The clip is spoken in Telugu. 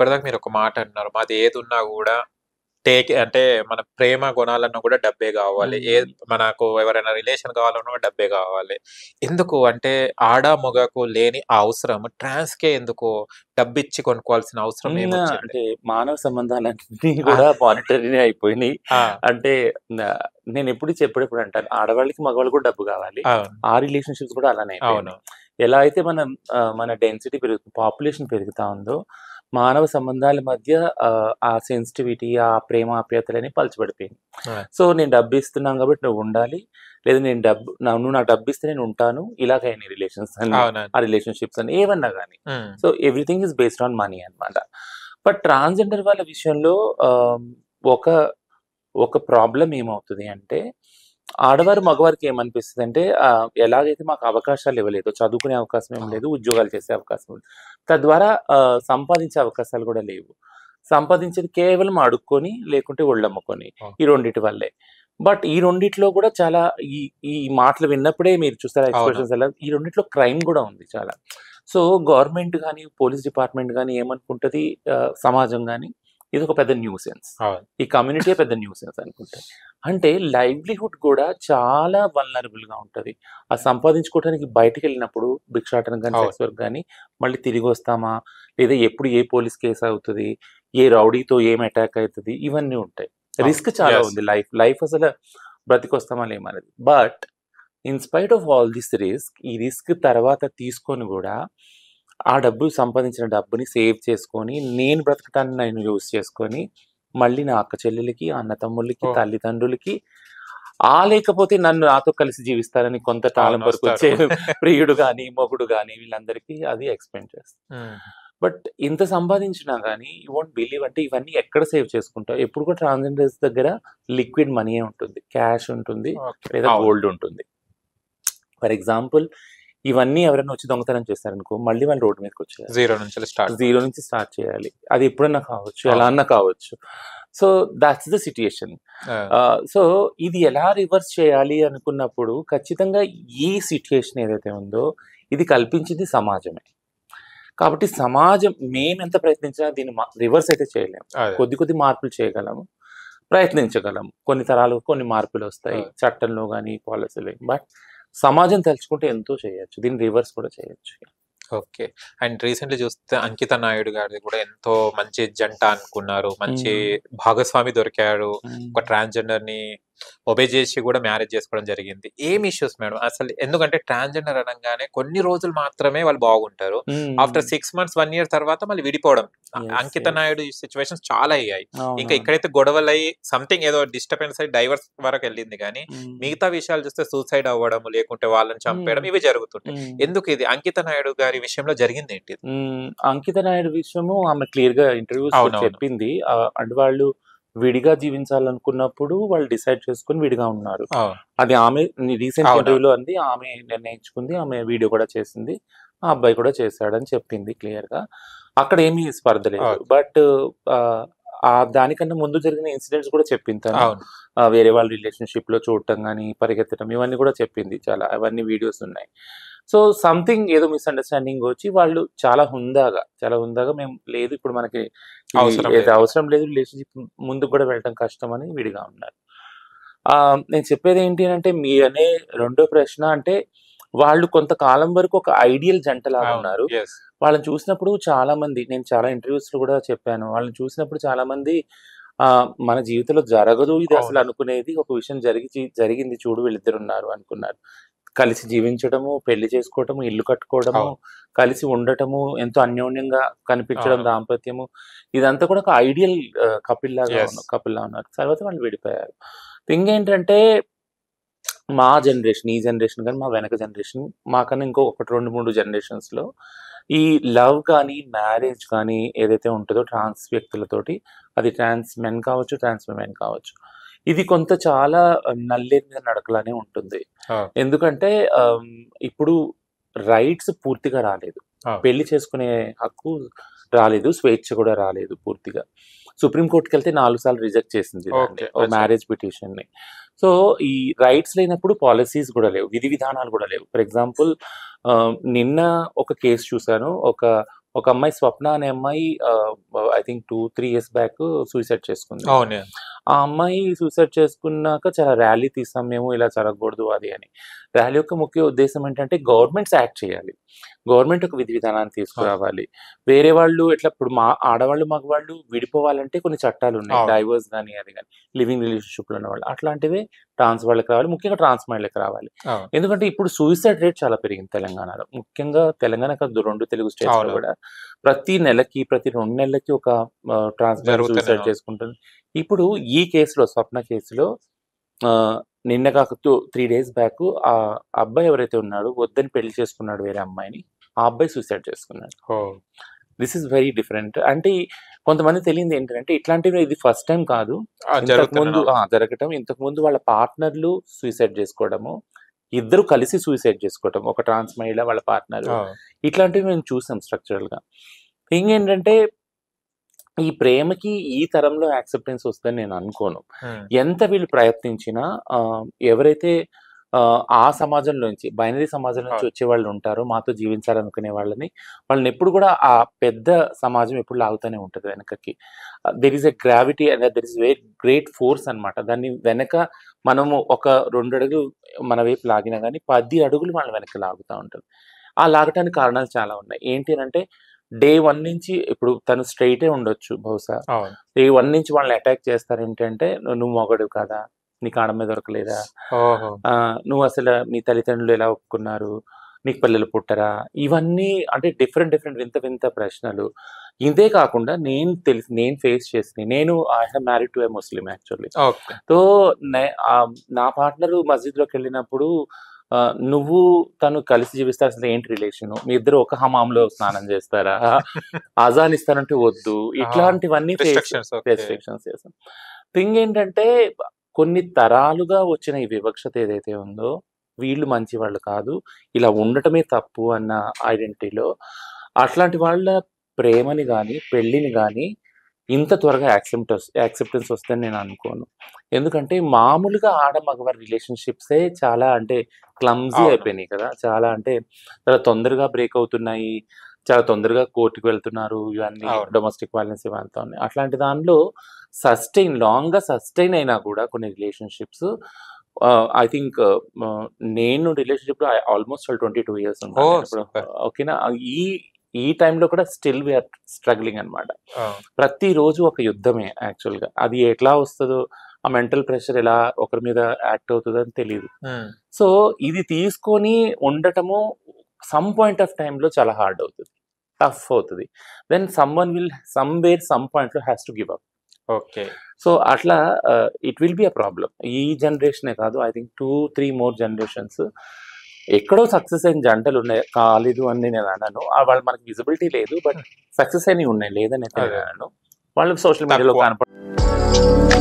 ఇప్పటిదాకా మీరు ఒక మాట అన్నారు. మాది ఏదున్నా గూడా అంటే మన ప్రేమ కొనాలన్నా కూడా డబ్బే గావాలి. మనకు ఎవరైనా రిలేషన్ కావాలన్నా కూడా డబ్బే గావాలి. ఎందుకు అంటే మగకు లేని ఆ అవసరం ట్రాన్స్‌కే ఎందుకు డబ్బిచ్చి కొనుక్కోవాల్సిన అవసరం ఏమొచ్చింది? అంటే మానవ సంబంధాలన్నీ ఆ! కూడా మానిటరీనే అయిపోయినాయి. ఆ! అంటే నేనెప్పుడు చెప్పేటప్పుడు అంటాను, ఆడవాళ్ళకి, మగవాళ్ళకి కూడా డబ్బు కావాలి. అవును. ఆ రిలేషన్‌షిప్స్ కూడా అలానే అవును. అయిపోయినాయి. ఎలా అయితే మన డెన్సిటీ పాపులేషన్ పెరుగుతా ఉందో, మానవ సంబంధాల మధ్య ఆ సెన్సిటివిటీ, ఆ ప్రేమ ఆప్యాయతలనేవి పలచబడిపోయినాయి. ఆ! సో, నేను డబ్బిస్తున్నాను కాబట్టి నువ్వుండాలి. లేదా నువ్వు నాకు డబ్బిస్తే నేనుంటాను. ఇలాగయినాయి రిలేషన్స్ అన్నీ. అవునండి. ఆ రిలేషన్‌షిప్స్ అని ఏవన్నా గాని. హ్మ్. So, everything is based on money అన్నమాట. బట్ ట్రాన్స్‌జెండర్ వాళ్ళ విషయంలో ఆహ్, ఒక ఒక ప్రాబ్లమ్ ఏమవుతది అంటే, ఆడవారు, మగవారికి ఏమనిపిస్తదంటే ఎలాగైతే మాకు అవకాశాలు ఇవ్వలేదో, చదువుకునే అవకాశం ఏం లేదు, ఉద్యోగాలు చేసే అవకాశం ఉంది. తద్వారా సంపాదించే అవకాశాలు కూడా లేవు. సంపాదించేది కేవలం అడుక్కొని, లేకుంటే ఒళ్ళమ్ముకొని. ఓహ్! ఈ రెండిటి వల్లే. బట్ ఈ రెండిట్లో కూడా చాలా ఈ ఈ మాటలు విన్నప్పుడే మీరు చూసారా అవును. ఎక్స్‌ప్రెషన్స్ ఎలా ఈ రెండిట్లో క్రైమ్ గూడా ఉంది చాలా. సో, గవర్నమెంట్ గాని, పోలీస్ డిపార్ట్‌మెంట్ గాని ఏమనుకుంటది, సమాజం గాని, ఇదొక పెద్ద న్యూసెన్స్. అవును. ఈ కమ్యూనిటీయే పెద్ద న్యూసెన్స్ అనుకుంటది. అంటే లైవ్లీహుడ్ కూడా చాలా వల్నరబుల్‌గా ఉంటది. సంపాదించుకోవడానికి బయటికెళ్ళినప్పుడు భిక్షాటన గాని, అవును. సెక్స్ వర్క్ గాని, మళ్ళీ తిరిగొస్తామా? లేదా ఎప్పుడు ఏ పోలీస్ కేస్ అవుతది? ఏ రౌడీతో ఏం అటాక్ అయితది? ఇవన్నీ ఉంటాయి. అవును. రిస్క్ చాలా యెస్. ఉంది లైఫ్ అసల బ్రతికొస్తామా లేమా అనేది. But in spite of all this risk, ఈ రిస్క్ తర్వాత తీసుకొని గూడా, ఆ డబ్బు సంపాదించిన డబ్బుని సేవ్ చేసుకొని, నేను బ్రతకటానికి నేను యూజ్ చేసుకొని, మళ్ళీ నా అక్క చెల్లెలకి, అన్న తమ్ముళ్ళకి, ఓహ్! తల్లిదండ్రులకి, లేకపోతే నన్ను నాతో కలిసి జీవిస్తారని కొంతకాలం అవును. వరకు వస్తారు. వచ్చే ప్రియుడు గాని, మొగుడు గాని వీళ్ళందరికీ అది ఎక్స్‌పెండ్ చేస్తా. హ్మ్. బట్ ఇంత సంపాదించినా గాని యూ వోంట్ బిలీవ్ అంటే ఇవన్నీ ఎక్కడ సేవ్ చేసుకుంటావు? ఎప్పుడు కూడా ట్రాన్స్‌జెండర్స్ దగ్గర లిక్విడ్ మనీయే ఉంటుంది. క్యాష్ ఉంటుంది. ఓకే. లేదా అవును. గోల్డ్ ఉంటుంది. ఫర్ ఎగ్జాంపుల్ ఇవన్నీ ఎవరైనా వచ్చి దొంగతనం చేశారనుకో, మళ్ళీ వాళ్ళు రోడ్డు మీదకొచ్చేయాలి. జీరో నుంచెల్లి స్టార్ట్. జీరో నుంచి స్టార్ట్ చేయాలి. అది ఎప్పుడన్నా కావచ్చు, ఎలా అవును. అన్నా కావచ్చు. So, thoughts the situation. ఆ! సో, ఇది ఎలా రివర్స్ చేయాలి అనుకున్నప్పుడు ఖచ్చితంగా ఈ సిట్యుయేషన్ ఏదైతే ఉందో, ఇది కల్పించింది సమాజమే. కాబట్టి సమాజం మేమెంత ప్రయత్నించినా దీన్ని రివర్స్ అయితే చేయలేము. అదే. కొద్ది కొద్ది మార్పులు చేయగలము. ప్రయత్నించగలము. కొన్ని తరాలు కొన్ని మార్పులొస్తాయి. ఆ! చట్టంలో గాని, పాలిసీలో బట్ సమాజం తలుచుకుంటే ఎంతో చేయొచ్చు. దీన్ని రివర్స్ కూడా చేయొచ్చు. ఓకే. అండ్ రీసెంట్‌లీ చూస్తే 'అంకిత నాయుడు' గారిది కూడా ఎంతో మంచి జంట అనుకున్నారు. మంచి హ్మ్. భాగస్వామి దొరికాడు. హ్మ్. ఒక ట్రాన్స్‌జెండర్‌ని ఒబే చేసి కూడా మ్యారేజ్ చేసుకోవడం జరిగింది. ఏం ఇష్యూస్ మేడం? అసలు ఎందుకంటే ట్రాన్స్‌జెండర్ అనంగానే కొన్ని రోజులు మాత్రమే వాళ్ళు బాగుంటారు. హ్మ్. ఆఫ్టర్ 6 మంత్స్, 1 ఇయర్ తర్వాత మళ్ళీ విడిపోవడం. యెస్. 'అంకిత యెస్. నాయుడు' సిట్యుయేషన్స్ చాలా అయ్యాయి. ఇంకా అవునవును. ఇక్కడైతే గొడవలయ్యి సంథింగ్ ఏదో డిస్టర్బెన్స్ అయ్యి డైవర్స్ వరకెళ్ళింది గానీ, హ్మ్. మిగతా విషయాలు చూస్తే సూసైడ్ అవ్వడం, లేకుంటే వాళ్ళని హ్మ్. చంపేయడం ఇవి జరుగుతుంటాయి. హ్మ్. ఎందుకు ఇది 'అంకిత నాయుడు' గారి విషయంలో జరిగిందేంటి ఇది? అంకిత నాయుడు విషయము ఆమె క్లియర్‌గా ఇంటర్‌వ్యూస్‌లో అవునవును. చెప్పింది. అంటే వాళ్ళు విడిగా జీవించాలనుకున్నప్పుడు వాళ్ళు డిసైడ్ చేసుకొని విడిగా ఉన్నారు. అవును. అది ఆమె రీసెంట్ అవునవును. ఇంటర్వ్యూలో అంది. ఆమె నిర్ణయించుకుంది. ఆమె వీడియో కూడా చేసింది. ఆ అబ్బాయి కూడా చేశాడని చెప్పింది క్లియర్‌గా. అక్కడ ఏమీ స్పర్ధ లేదు. ఓకే. బట్ ఆహ్, దానికన్నా ముందు జరిగిన ఇన్సిడెంట్స్ కూడా చెప్పింది తను. అవును. వేరే వాళ్ళ రిలేషన్‌షిప్‌లో చూడటం గాని, పరిగెత్తడం ఇవన్నీ కూడా చెప్పింది చాలా. అవన్నీ వీడియోస్ ఉన్నాయి. సో, సంథింగ్ ఏదో మిస్‌అండర్‌స్టాండింగ్ వచ్చి వాళ్ళు చాలా హుందాగా మేము లేదు ఇప్పుడు మనకి ఇది అవసరం ఏది లేదు. అవసరం లేదు రిలేషన్‌షిప్ ముందుకు కూడా వెళ్ళటం కష్టమని విడిగా ఉన్నారు. నేను చెప్పేదేంటి అనంటే మీరనే రెండో ప్రశ్న అంటే వాళ్ళు కొంతకాలం వరకు ఒక ఐడియల్ అవును. జంటలాగున్నారు. యెస్. వాళ్ళని చూసినప్పుడు చాలామంది నేను చాలా ఇంటర్‌వ్యూస్‌లో కూడా చెప్పాను. వాళ్ళని చూసినప్పుడు చాలామంది మన జీవితంలో జరగదు ఇది అసలు అవును. అనుకునేది ఒక విషయం జరిగింది చూడు వీళ్ళిద్దరున్నారు అనుకున్నారు. కలిసి జీవించడము, పెళ్లి చేసుకోవటము, ఇల్లు కట్టుకోవడము, అవును. కలిసి ఉండటము, ఎంతో అన్యోన్యంగా కనిపించడం అవును. దాంపత్యము, ఇదంతా కూడా ఒక ఐడియల్ యెస్. కపుల్‌లా ఉన్నారు. తర్వాత వాళ్ళు విడిపోయారు. థింగ్ ఏంటంటే మా జనరేషన్, ఈ జనరేషన్ గాని, మా వెనక జనరేషన్ మాకన్నా ఇంకో ఒకటి 2, 3 జనరేషన్స్‌లో ఈ లవ్ కానీ, మ్యారేజ్ కానీ ఏదైతే ఉంటదో ట్రాన్స్ వ్యక్తులతోటి అది ట్రాన్స్ మెన్ కావచ్చు, ట్రాన్స్ విమెన్ కావచ్చు. ఇది కొంత చాలా నల్లేరు మీద నడకలానే ఉంటుంది. ఓకే. ఎందుకంటే ఇప్పుడు రైట్స్ పూర్తిగా రాలేదు. అవును. పెళ్లి చేసుకునే హక్కు రాలేదు. స్వేచ్ఛ కూడా రాలేదు పూర్తిగా. సుప్రీం కోర్ట్‌కెళ్తే 4 సార్లు రిజెక్ట్ చేసింది దాన్ని. ఓకే. ఓ అచ్చా! మ్యారేజ్ పిటిషన్‌ని. సో, ఈ రైట్స్ లేనప్పుడు పాలిసీస్ గూడా లేవు. విధి విధానాలు గూడా లేవు. ఫర్ ఎగ్జాంపుల్ నిన్న ఒక కేస్ చూసాను. ఒక ఒక అమ్మాయి స్వప్న అనే అమ్మాయి I think 2-3 years back suicide చేసుకుంది. అవును. ఆ అమ్మాయి సూసైడ్ చేసుకున్నాక చాలా ర్యాలీ తీసాం మేము, ఇలా జరగకూడదు అది అని. ర్యాలీ యొక్క ముఖ్య ఉద్దేశం ఏంటంటే గవర్నమెంట్స్ యాక్ట్ చేయాలి. గవర్నమెంట్ ఒక విధి విధానాన్ని తీసుకురావాలి. వేరే వాళ్ళు ఎట్లా ఇప్పుడు ఆడవాళ్ళు మగవాళ్ళు విడిపోవాలంటే కొన్ని చట్టాలు ఉన్నాయి. అవును. డైవర్స్ గాని అది గాని, లివింగ్ రిలేషన్‌షిప్‌లో ఉన్నవాళ్ళు. అట్లాంటివే ట్రాన్స్ వాళ్ళకి రావాలి. ముఖ్యంగా ట్రాన్స్ మహిళలకు రావాలి. అవును. ఎందుకంటే ఇప్పుడు సూసైడ్ రేట్ చాలా పెరిగింది తెలంగాణలో. ముఖ్యంగా తెలంగాణ కాదు 2 తెలుగు స్టేట్స్‌లో అవును. కూడా ప్రతి నెలకి, ప్రతి 2 నెలలకి ఒక ట్రాన్స్ మహిళ జరుగుతూనే సూసైడ్ ఉంది. చేసుకుంటుంది. ఇప్పుడు ఈ కేసులో స్వప్న కేసులో నిన్న కాక 3 డేస్ బ్యాక్ ఆ అబ్బాయి ఎవరైతే ఉన్నాడో వద్దని పెళ్లి చేసుకున్నాడు వేరే అమ్మాయిని. ఆ అబ్బాయి సూసైడ్ చేసుకున్నాడు. Oh! This is very different. అంటే కొంతమందికి తెలియనిది ఏంటంటే ఇట్లాంటివి ఇది ఫస్ట్ టైమ్ కాదు. జరుగుతూనే ఇంతకుముందు ఉంది. జరగటం, ఇంతకుముందు వాళ్ళ పార్ట్నర్లు సూసైడ్ చేసుకోవడము, ఇద్దరు కలిసి సూసైడ్ చేసుకోవటం, ఒక ట్రాన్స్ మహిళ వాళ్ళ పార్ట్నర్. ఇట్లాంటివి మేము చూసాం స్ట్రక్చరల్‌గా. థింగ్ ఏంటంటే ఈ ప్రేమకి ఈ తరంలో యాక్సెప్టెన్స్ వస్తుందని నేను అనుకోను. ఎంత వీళ్ళు ప్రయత్నించినా ఎవరైతే ఆ సమాజంలోంచి బైనరీ సమాజం నుంచి వచ్చేవాళ్ళు ఉంటారో, మాతో జీవించాలనుకునే వాళ్ళని ఎప్పుడు కూడా ఆ పెద్ద సమాజం ఎప్పుడు లాగుతూనే ఉంటది వెనకకి. There is a gravity and there is very great force అన్నమాట. దాన్ని వెనక మనము ఒక 2 అడుగులు మన వైపు లాగినా గానీ 10 అడుగులు మన వెనక్కి లాగుతా ఉంటది. ఆ లాగటానికి కారణాలు చాలా ఉన్నాయి. ఏంటి అనంటే డే 1 నుంచి ఇప్పుడు తను స్ట్రెయిటే ఉండొచ్చు బహుశా. అవును. డే 1 నుంచి వాళ్ళని అటాక్ చేస్తారు ఏంటంటే, "నువ్వు మొగాడివి కాదా? నీకు ఆడమ్మాయి దొరకలేదా? ఓహో! నువ్వు అసలు మీ తల్లిదండ్రులు ఎలా ఒప్పుకున్నారు? నీకు పిల్లలు పుట్టరా?" ఇవన్నీ అంటే డిఫరెంట్ వింత వింత ప్రశ్నలు. ఇదే కాకుండా నేను ఫేస్ చేసినయి. I have married to a Muslim actually. Okay. So, నా పార్ట్నరు మస్జిద్‌లోకెళ్ళినప్పుడు నువ్వు తను కలిసి జీవిస్తే అసలు ఏంటి రిలేషను? మీ ఇద్దరు ఒక హమాంలో స్నానం చేస్తారా? అజాన్ ఇస్తానంటే వద్దు. ఇట్లాంటివన్నీ రిస్ట్రిక్షన్స్. ఓకే. రెస్ట్రిక్షన్స్ చేసాం. థింగ్ ఏంటంటే కొన్ని తరాలుగా వచ్చిన ఈ వివక్షత ఏదైతే ఉందో, వీళ్ళు మంచివాళ్ళు కాదు, ఇలా ఉండటమే తప్పు అన్న ఐడెంటిటీలో అట్లాంటి వాళ్ళ ప్రేమని గాని, పెళ్ళిని గాని ఇంత త్వరగా యాక్సెప్టెన్స్ వస్తదని నేను అనుకోను. ఎందుకంటే మామూలుగా మగవారి రిలేషన్‌షిప్సే చాలా అంటే క్లమ్జీ అవును. అయిపోయినాయి కదా! చాలా అంటే చాలా తొందరగా బ్రేక్ అవుతున్నాయి. చాలా తొందరగా కోర్ట్‌కి వెళ్తున్నారు. ఇవన్నీ అవును. డొమెస్టిక్ వయలెన్స్ ఇవంతా ఉన్నాయి. అట్లాంటి దానిలో లాంగ్‌గా సస్టైన్ అయినా కూడా కొన్ని రిలేషన్‌షిప్స్ ఐ థింక్ నేను రిలేషన్‌షిప్‌లో ఆల్‌మోస్ట్ 22 ఇయర్స్ ఉన్నాను ఓహ్! నేను ఇప్పుడు. సూపర్. ఓకేనా. ఈ టైంలో కూడా స్టిల్ వి ఆర్ స్ట్రగ్లింగ్ అన్నమాట. ప్రతిరోజు ఒక యుద్ధమే యాక్చువల్‌గా. అది ఎట్లా వస్తదో, ఆ మెంటల్ ప్రెషర్ ఎలా ఒకరి మీద యాక్ట్ అవుతదని తెలీదు. సో, ఇది తీసుకొని ఉండటము సమ్ పాయింట్ ఆఫ్ టైమ్‌లో చాలా హార్డ్ అవుతది. టఫ్ అవుతది. దెన్ సమ్ పాయింట్‌లో has to give up. Okay. So, అట్లా it will be a problem. ఈ జనరేషనే కాదు, ఐ థింక్ 2-3 మోర్ జనరేషన్స్ ఎక్కడో సక్సెస్ అయిన జంటలున్నాయి. కాలేదు అని నేను అనను. వాళ్ళు మనకి విజిబిలిటీ లేదు. బట్ సక్సెస్ అయినవి ఉన్నాయి. లేదని అయితే నేను అదే. అనను. వాళ్ళు సోషల్ మీడియాలో తక్కువ. కనపడ